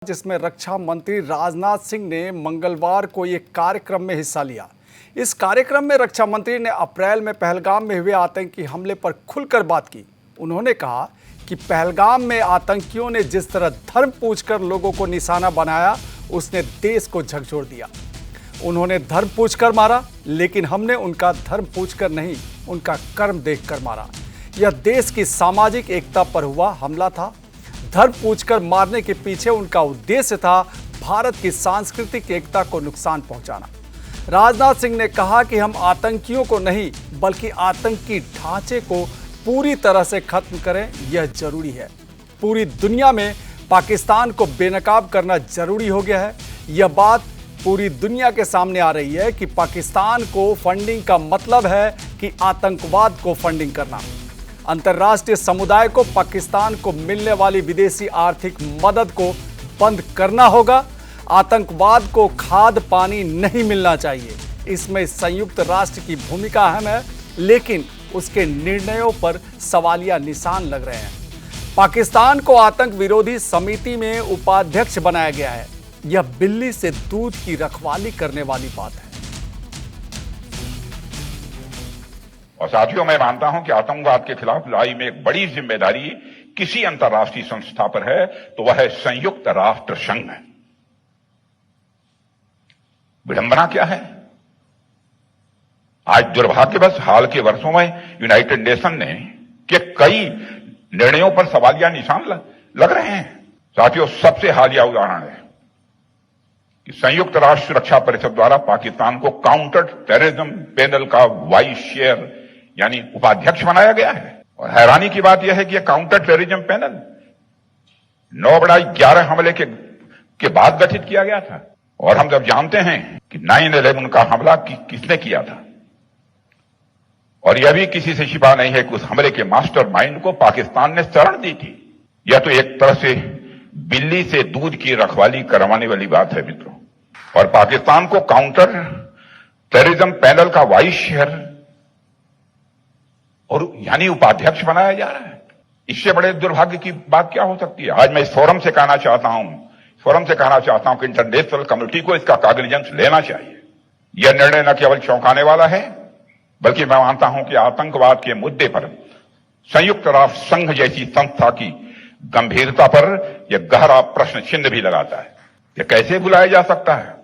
जिसमें रक्षा मंत्री राजनाथ सिंह ने मंगलवार को एक कार्यक्रम में हिस्सा लिया। इस कार्यक्रम में रक्षा मंत्री ने अप्रैल में पहलगाम में हुए आतंकी हमले पर खुलकर बात की। उन्होंने कहा कि पहलगाम में आतंकियों ने जिस तरह धर्म पूछकर लोगों को निशाना बनाया, उसने देश को झकझोर दिया। उन्होंने धर्म पूछकर मारा, लेकिन हमने उनका धर्म पूछकर नहीं, उनका कर्म देखकर मारा। यह देश की सामाजिक एकता पर हुआ हमला था। धर्म पूछकर मारने के पीछे उनका उद्देश्य था भारत की सांस्कृतिक एकता को नुकसान पहुंचाना। राजनाथ सिंह ने कहा कि हम आतंकियों को नहीं, बल्कि आतंकी ढांचे को पूरी तरह से खत्म करें, यह जरूरी है। पूरी दुनिया में पाकिस्तान को बेनकाब करना जरूरी हो गया है। यह बात पूरी दुनिया के सामने आ रही है कि पाकिस्तान को फंडिंग का मतलब है कि आतंकवाद को फंडिंग करना। अंतर्राष्ट्रीय समुदाय को पाकिस्तान को मिलने वाली विदेशी आर्थिक मदद को बंद करना होगा। आतंकवाद को खाद पानी नहीं मिलना चाहिए। इसमें संयुक्त राष्ट्र की भूमिका अहम है, लेकिन उसके निर्णयों पर सवालिया निशान लग रहे हैं। पाकिस्तान को आतंक विरोधी समिति में उपाध्यक्ष बनाया गया है। यह बिल्ली से दूध की रखवाली करने वाली बात है। और साथियों, मैं मानता हूं कि आतंकवाद के खिलाफ लड़ाई में एक बड़ी जिम्मेदारी किसी अंतर्राष्ट्रीय संस्था पर है, तो वह है संयुक्त राष्ट्र संघ। विडंबना क्या है? आज दुर्भाग्यवश हाल के वर्षों में यूनाइटेड नेशन ने के कई निर्णयों पर सवालिया निशान लग रहे हैं। साथियों, सबसे हालिया उदाहरण है कि संयुक्त राष्ट्र सुरक्षा परिषद द्वारा पाकिस्तान को काउंटर टेररिज्म पैनल का वाइस चेयर यानी उपाध्यक्ष बनाया गया है। और हैरानी की बात यह है कि यह काउंटर टेररिज्म पैनल 9/11 हमले के बाद गठित किया गया था। और हम जब जानते हैं कि 9/11 का हमला किसने किया था, और यह भी किसी से छिपा नहीं है कि उस हमले के मास्टरमाइंड को पाकिस्तान ने शरण दी थी। यह तो एक तरह से बिल्ली से दूध की रखवाली करवाने वाली बात है मित्रों। और पाकिस्तान को काउंटर टेररिज्म पैनल का वाइस चेयर और यानी उपाध्यक्ष बनाया जा रहा है। इससे बड़े दुर्भाग्य की बात क्या हो सकती है? आज मैं इस फोरम से कहना चाहता हूं कि इंटरनेशनल कम्युनिटी को इसका कॉग्निजेंस लेना चाहिए। यह निर्णय न केवल चौंकाने वाला है, बल्कि मैं मानता हूं कि आतंकवाद के मुद्दे पर संयुक्त राष्ट्र संघ जैसी संस्था की गंभीरता पर यह गहरा प्रश्न चिन्ह भी लगाता है। यह कैसे भुलाया जा सकता है?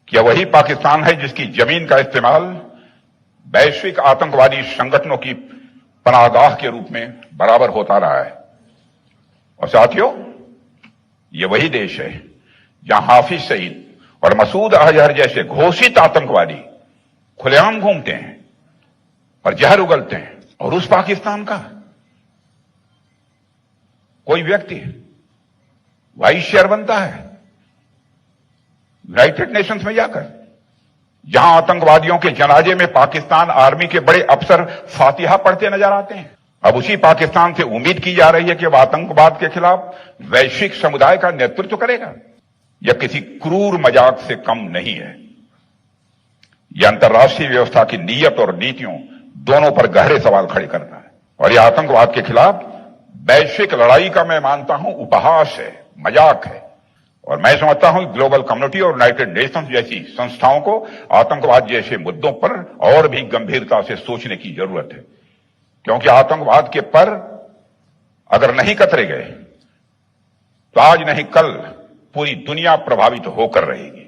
क्या वही पाकिस्तान है जिसकी जमीन का इस्तेमाल वैश्विक आतंकवादी संगठनों की पनाहगाह के रूप में बराबर होता रहा है? और साथियों, यह वही देश है जहां हाफिज सईद और मसूद अजहर जैसे घोषित आतंकवादी खुलेआम घूमते हैं और जहर उगलते हैं। और उस पाकिस्तान का कोई व्यक्ति वाइस चेयर बनता है यूनाइटेड नेशंस में जाकर, जहां आतंकवादियों के जनाजे में पाकिस्तान आर्मी के बड़े अफसर फातिहा पढ़ते नजर आते हैं। अब उसी पाकिस्तान से उम्मीद की जा रही है कि वह आतंकवाद के खिलाफ वैश्विक समुदाय का नेतृत्व करेगा। यह किसी क्रूर मजाक से कम नहीं है। यह अंतर्राष्ट्रीय व्यवस्था की नीयत और नीतियों दोनों पर गहरे सवाल खड़े करता है। और यह आतंकवाद के खिलाफ वैश्विक लड़ाई का मैं मानता हूं उपहास है, मजाक है। और मैं समझता हूं ग्लोबल कम्युनिटी और यूनाइटेड नेशंस जैसी संस्थाओं को आतंकवाद जैसे मुद्दों पर और भी गंभीरता से सोचने की जरूरत है, क्योंकि आतंकवाद के पर अगर नहीं कतरे गए तो आज नहीं कल पूरी दुनिया प्रभावित होकर रहेगी।